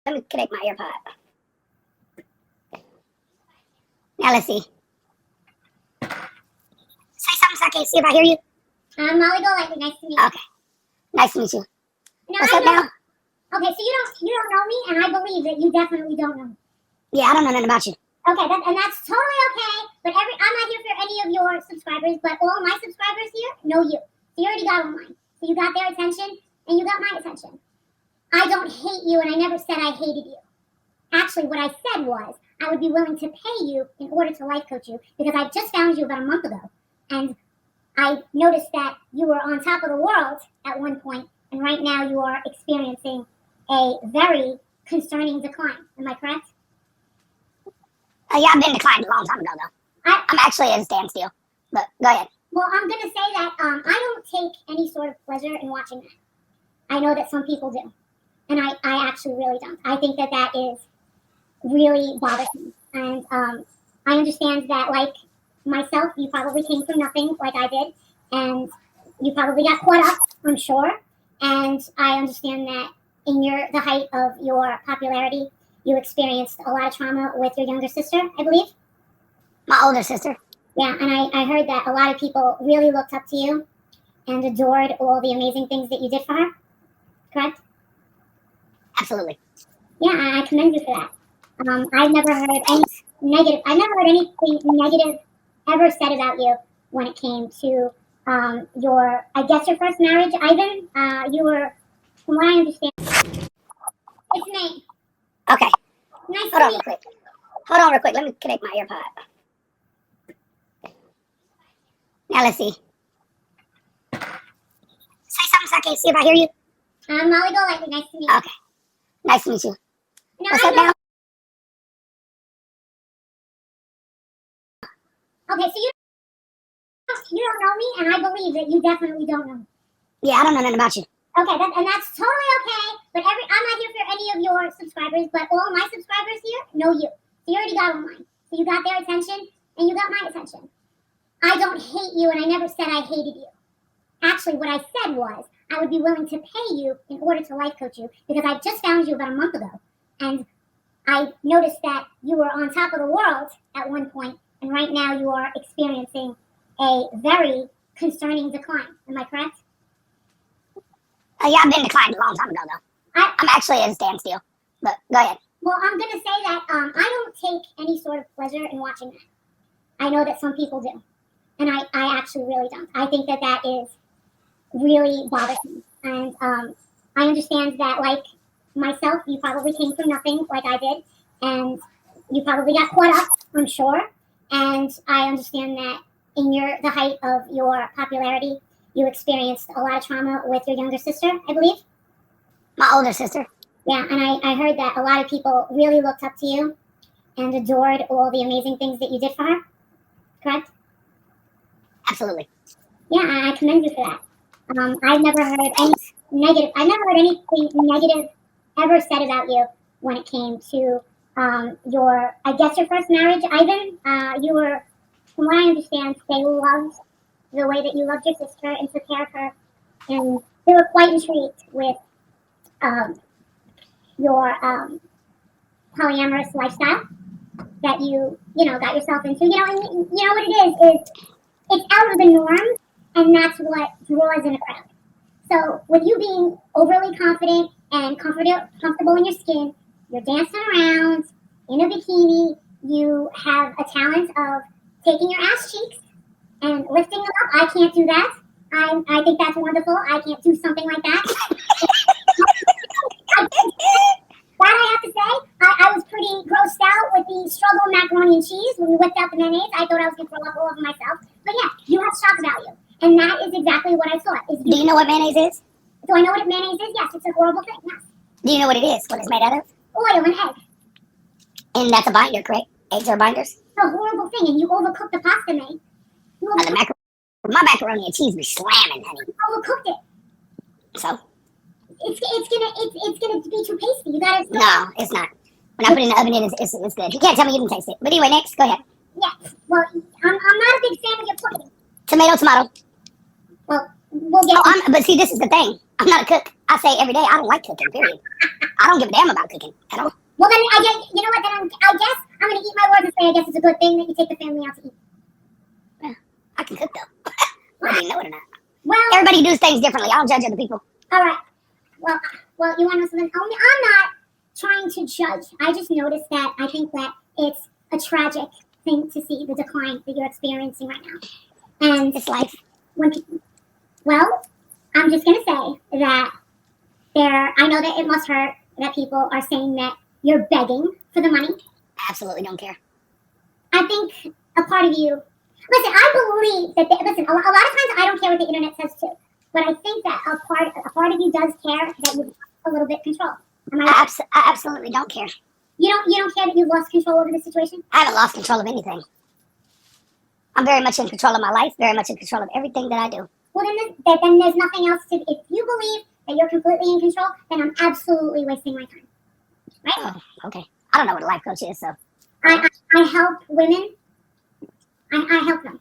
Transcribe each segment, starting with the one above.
Let me connect my AirPod. Now let's see. Say something so I can see if I hear you. Molly Golightly, nice to meet you. Okay. Nice to meet you. Now, What's up now? Okay, so you don't know me, and I believe that you definitely don't know me. Yeah, I don't know nothing about you. Okay, that's totally okay. But I'm not here for any of your subscribers, but all my subscribers here know you. So you already got all mine. So you got their attention, and you got my attention. I don't hate you, and I never said I hated you. Actually, what I said was I would be willing to pay you in order to life coach you because I just found you about a month ago, and I noticed that you were on top of the world at one point, and right now you are experiencing a very concerning decline. Am I correct? Yeah, I've been declined a long time ago, though. I'm actually at a standstill. But go ahead. Well, I'm going to say that I don't take any sort of pleasure in watching that. I know that some people do. And I actually really don't. I think that is really bothersome. And I understand that, like myself, you probably came from nothing like I did. And you probably got caught up, I'm sure. And I understand that in the height of your popularity, you experienced a lot of trauma with your younger sister, I believe. My older sister. Yeah, and I heard that a lot of people really looked up to you and adored all the amazing things that you did for her. Correct? Absolutely. Yeah, I commend you for that. I've never heard anything negative ever said about you when it came to your first marriage, Ivan. You were, from what I understand, it's me. Okay. Nice Hold on real quick. Hold on real quick. Let me connect my AirPod. Now let's see. Say something so I can see if I hear you. Molly Golightly, nice to meet you. Okay. Nice to meet you. Now, What's up now? Okay, so you don't know me, and I believe that you definitely don't know me. Yeah, I don't know nothing about you. Okay, that's totally okay. But I'm not here for any of your subscribers, but all my subscribers here know you. So you already got all mine. So you got their attention, and you got my attention. I don't hate you, and I never said I hated you. Actually, what I said was I would be willing to pay you in order to life coach you because I just found you about a month ago, and I noticed that you were on top of the world at one point, and right now you are experiencing a very concerning decline. Am I correct? Yeah, I've been declined a long time ago, though. I'm actually at a standstill. But go ahead. Well, I'm going to say that I don't take any sort of pleasure in watching that. I know that some people do. And I actually really don't. I think that is really bothersome. And I understand that, like myself, you probably came from nothing like I did. And you probably got caught up, I'm sure. And I understand that in the height of your popularity, you experienced a lot of trauma with your younger sister, I believe. My older sister. Yeah, and I heard that a lot of people really looked up to you and adored all the amazing things that you did for her. Correct? Absolutely. Yeah, I commend you for that. I've never heard anything negative ever said about you when it came to your first marriage, Ivan. You were, from what I understand, they loved the way that you loved your sister and took care of her, and they were quite intrigued with your polyamorous lifestyle that you got yourself into. And you know what it is it's out of the norm, and that's what draws in a crowd. So with you being overly confident and comfortable in your skin, you're dancing around in a bikini, you have a talent of taking your ass cheeks and lifting them up. I can't do that. I think that's wonderful. I can't do something like that. That I have to say, I was pretty grossed out with the struggle macaroni and cheese when you whipped out the mayonnaise. I thought I was going to throw up all over myself. But yeah, you have shock value. And that is exactly what I thought. Do you know what mayonnaise is? Do I know what mayonnaise is? Yes, it's a horrible thing. Yes. Do you know what it is? What it's made out of? Oil and egg. And that's a binder, correct? Eggs are binders? It's a horrible thing. And you overcooked the pasta, mate. My macaroni and cheese be slamming, honey. You overcooked it. So? It's gonna be too pasty. You gotta. No, it's not. When I put it in the oven, it's good. You can't tell me you didn't taste it. But anyway, next, go ahead. Yeah. Well, I'm not a big fan of your cooking. Tomato. Well, we'll get. But see, this is the thing. I'm not a cook. I say every day I don't like cooking. Period. I don't give a damn about cooking at all. Well, then I guess you know what? Then I guess I'm gonna eat my words and say I guess it's a good thing that you take the family out to eat. Yeah, I can cook though, whether you know it or not. Well, Everybody does things differently. I don't judge other people. all right. Well, you want to know something? I'm not trying to judge. I just noticed that I think that it's a tragic thing to see the decline that you're experiencing right now. And It's life. Well, I'm just gonna say that I know that it must hurt that people are saying that you're begging for the money. Absolutely don't care. I think a part of you. Listen, I believe that. Listen, a lot of times I don't care what the internet says too, but I think that a part of you does care that you've lost a little bit control. Am I right? I absolutely don't care. You don't care that you've lost control over the situation? I haven't lost control of anything. I'm very much in control of my life, very much in control of everything that I do. Well, then there's nothing else to. If you believe that you're completely in control, then I'm absolutely wasting my time. Right? Oh, okay. I don't know what a life coach is, so. I help women. I help them.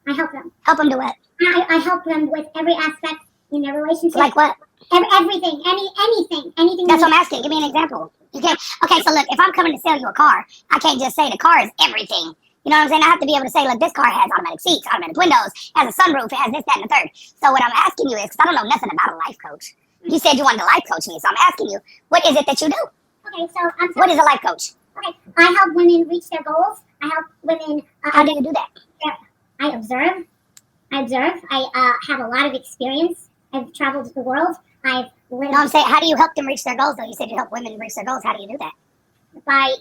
I help them. Help them do what? I help them with every aspect in their relationship. Like what? Everything. Anything. That's what I'm asking. Give me an example. You can't. Okay, so look, if I'm coming to sell you a car, I can't just say the car is everything. You know what I'm saying? I have to be able to say, look, this car has automatic seats, automatic windows, has a sunroof, it has this, that, and the third. So what I'm asking you is, because I don't know nothing about a life coach. You said you wanted to life coach me, so I'm asking you, what is it that you do? Okay, so what is a life coach? Okay, I help women reach their goals. I help women. How do you do that? I observe. I have a lot of experience. I've traveled the world. I've lived. No, I'm saying, how do you help them reach their goals, though? You said you help women reach their goals. How do you do that? By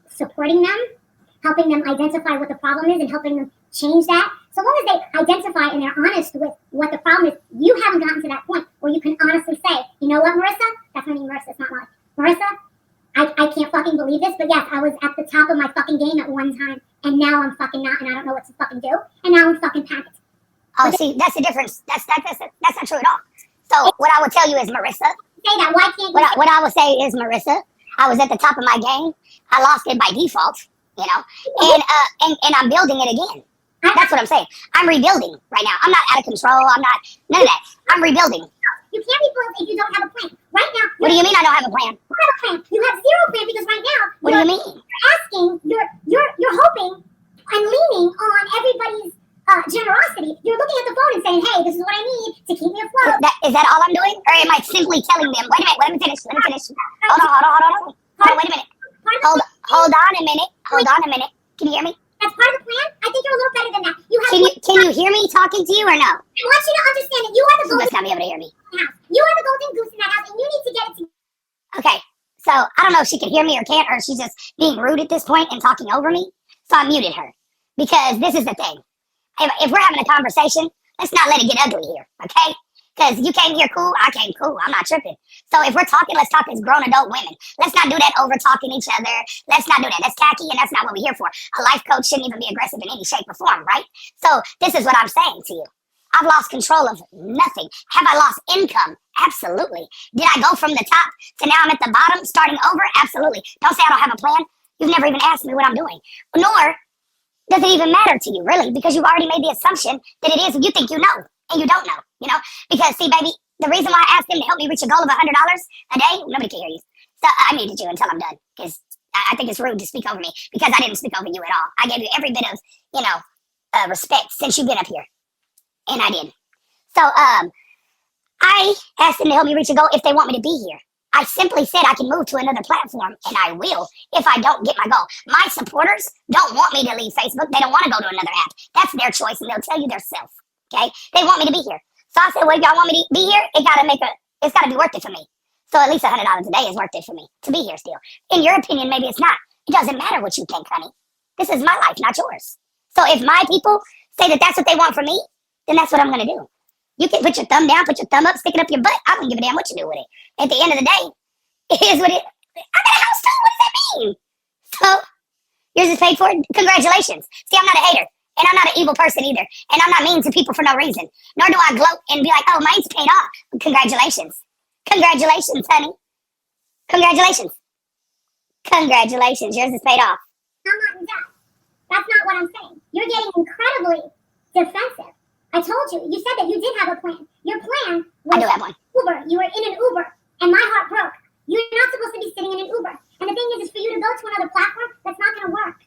supporting them, helping them identify what the problem is, and helping them change that. So long as they identify and they're honest with what the problem is, you haven't gotten to that point where you can honestly say, you know what, Marissa? That's my name, Marissa. It's not Molly. Marissa, I can't fucking believe this, but yes, I was at the top of my fucking game at one time, and now I'm fucking not, and I don't know what to fucking do, and now I'm fucking panicked. Oh, see, that's the difference. That's not true at all. So what I would tell you is, Marissa. Say that. Why can't you? What I would say is, Marissa, I was at the top of my game. I lost it by default, you know, and I'm building it again. That's what I'm saying. I'm rebuilding right now. I'm not out of control. I'm not none of that. I'm rebuilding. You can't be built if you don't have a plan. Right now. What do you mean I don't have a plan? You have a plan. You have zero plan because right now. What do you mean? You're asking. You're hoping and leaning on everybody's generosity. You're looking at the phone and saying, "Hey, this is what I need to keep me afloat." Is that all I'm doing, or am I simply telling them? Wait a minute. Let me finish. Hold on. Wait a minute. Hold on a minute. Can you hear me? That's part of the plan. I think you're a little better than that. Can you hear me talking to you or no? I want you to understand that you are the golden. You must not be able to hear me. You are the golden goose in that house, and you need to get it together. Okay, so I don't know if she can hear me or can't, or she's just being rude at this point and talking over me. So I muted her because this is the thing. If we're having a conversation, let's not let it get ugly here, okay? Because you came here cool, I came cool. I'm not tripping. So if we're talking, let's talk as grown adult women. Let's not do that over talking each other. Let's not do that. That's tacky, and that's not what we're here for. A life coach shouldn't even be aggressive in any shape or form, right? So this is what I'm saying to you. I've lost control of nothing. Have I lost income? Absolutely. Did I go from the top to now I'm at the bottom, starting over? Absolutely. Don't say I don't have a plan. You've never even asked me what I'm doing. Nor does it even matter to you, really, because you've already made the assumption that it is you think you know, and you don't know, you know? Because, see, baby, the reason why I asked them to help me reach a goal of $100 a day, nobody can hear you. So I muted you until I'm done, because I think it's rude to speak over me, because I didn't speak over you at all. I gave you every bit of, respect since you've been up here. And I did. So, I asked them to help me reach a goal if they want me to be here. I simply said I can move to another platform, and I will if I don't get my goal. My supporters don't want me to leave Facebook. They don't want to go to another app. That's their choice, and they'll tell you themselves. Okay? They want me to be here. So I said, well, if y'all want me to be here, it's got to be worth it for me. So at least $100 a day is worth it for me to be here still. In your opinion, maybe it's not. It doesn't matter what you think, honey. This is my life, not yours. So if my people say that that's what they want from me, then that's what I'm going to do. You can put your thumb down, put your thumb up, stick it up your butt. I don't give a damn what you do with it. At the end of the day, it is what it is. I got a house too. What does that mean? So, yours is paid for. Congratulations. See, I'm not a hater. And I'm not an evil person either. And I'm not mean to people for no reason. Nor do I gloat and be like, oh, mine's paid off. Congratulations. Congratulations, honey. Congratulations. Congratulations. Yours is paid off. I'm not in debt. That's not what I'm saying. You're getting incredibly defensive. I told you. You said that you did have a plan. Your plan was I do have one. Uber. You were in an Uber, and my heart broke You're not supposed to be sitting in an Uber. And the thing is for you to go to another platform, that's not going to work.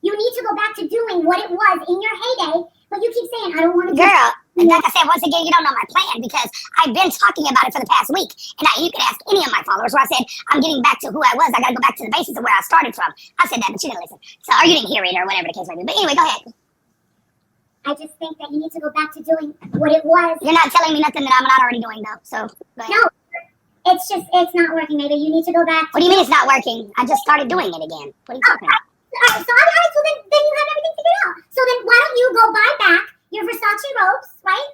You need to go back to doing what it was in your heyday, but you keep saying, I don't want to do Girl, like I said, once again, you don't know my plan because I've been talking about it for the past week. And you can ask any of my followers where I said, I'm getting back to who I was. I got to go back to the basis of where I started from. I said that, but you didn't listen. So, or you didn't hear it or whatever the case may be. But anyway, go ahead. I just think that you need to go back to doing what it was. You're not telling me nothing that I'm not already doing, though. So, go ahead. No, it's not working. Maybe you need to go back. What do you mean it's not working? I just started doing it again. What are you talking about? Alright, so then you have everything figured out. So then why don't you go buy back your Versace robes, right?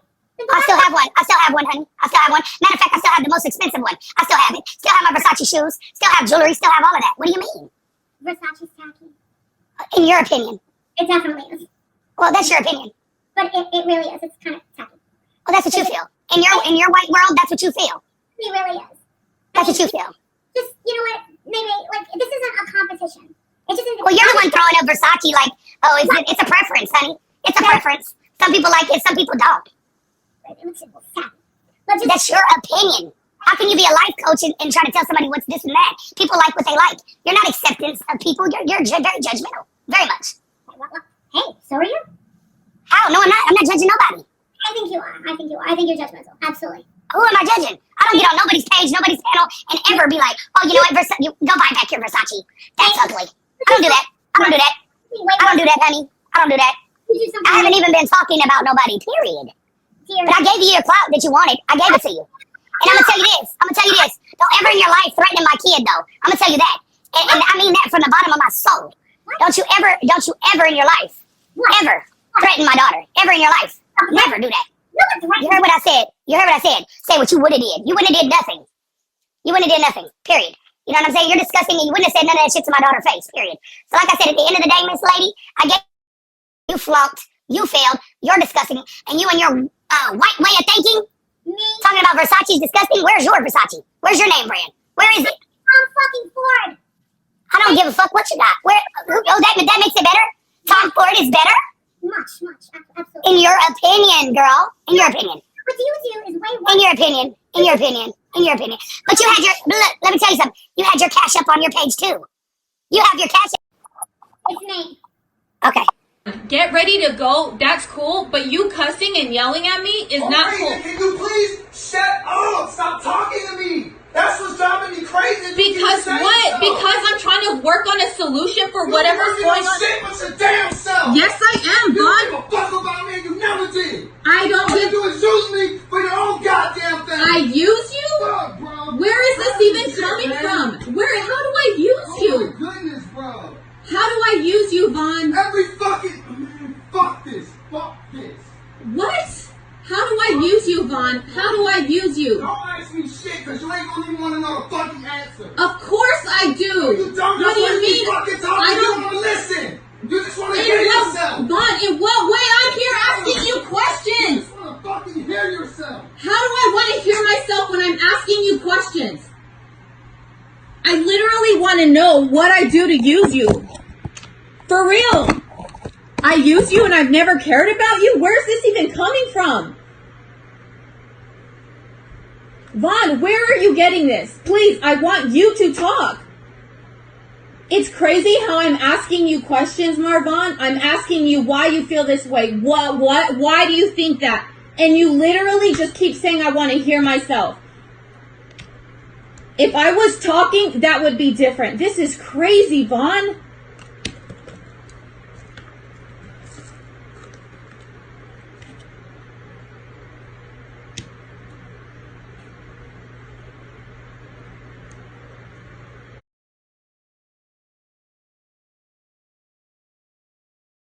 I still have one. I still have one, honey. I still have one. Matter of fact, I still have the most expensive one. I still have it. Still have my Versace shoes. Still have jewelry. Still have all of that. What do you mean? Versace's tacky. In your opinion. It definitely is. Well, that's your opinion. But it really is. It's kind of tacky. Well, that's what you feel. In your white world, that's what you feel. It really is. That's what you feel. Just, you know what? Maybe, like, this isn't a competition. It just isn't. Well, you're the one throwing up Versace like, oh, it's a preference, honey. It's a preference. Some people like it, some people don't. That's your opinion. How can you be a life coach and try to tell somebody what's this and that? People like what they like. You're not acceptance of people. You're very judgmental. Very much. Hey, so are you? How? No, I'm not. I'm not judging nobody. I think you are. I think you're judgmental. Absolutely. Who am I judging? I don't get on nobody's page, nobody's panel, and ever be like, oh, you know what, you go buy back your Versace. That's ugly. I don't do that. I don't do that. I don't do that, honey. I don't do that. I haven't even been talking about nobody, period. But I gave you your clout that you wanted. I gave it to you. And I'm going to tell you this. Don't ever in your life threaten my kid, though. I'm going to tell you that. And I mean that from the bottom of my soul. Don't you ever in your life, ever threaten my daughter. Ever in your life. Never do that. You heard what I said. Say what you would have did. You wouldn't have did nothing. Period. You know what I'm saying? You're disgusting and you wouldn't have said none of that shit to my daughter's face. Period. So like I said, at the end of the day, Miss Lady, I get you flunked, you failed, you're disgusting, and you and your white way of thinking, talking about Versace's disgusting. Where's your Versace? Where's your name brand? Where is it? Tom fucking Ford. I don't give a fuck what you got. That makes it better? Tom Ford is better? Much, absolutely. In your opinion, girl. In your opinion. What you do is way worse. In your opinion. But you had let me tell you something. You had your cash up on your page too. You have your cash up. It's me. Okay. Get ready to go. That's cool. But you cussing and yelling at me is not cool. Can you please shut up? Stop talking to me. That's what's driving me crazy. Because what? Because I'm trying to work on a solution for whatever's going on. Shit with your damn self. Yes, I am, You don't Vaughn. give a fuck about me. You never did. I don't All you give. do is use me for your own goddamn thing. I use you? Fuck, bro. Where is this even coming from? Where? How do I use Oh you? my goodness, bro. How do I use you, Vaughn? Every fucking fuck this. Fuck this. What? How do I use you, Vaughn? How do I use you? Don't ask me shit, cause you ain't gonna even wanna know the fucking answer. Of course I do. You don't. What do you That's mean? why fucking talking. I You don't. don't wanna listen. You just wanna In hear what, yourself. Vaughn, in what way? I'm here asking you You questions. just wanna fucking hear yourself. How do I want to hear myself when I'm asking you questions? I literally want to know what I do to use you. For real. I use you and I've never cared about you? Where's this even coming from? Vaughn, where are you getting this? Please, I want you to talk. It's crazy how I'm asking you questions, Marvon. I'm asking you why you feel this way. Why do you think that? And you literally just keep saying, I want to hear myself. If I was talking, that would be different. This is crazy, Vaughn.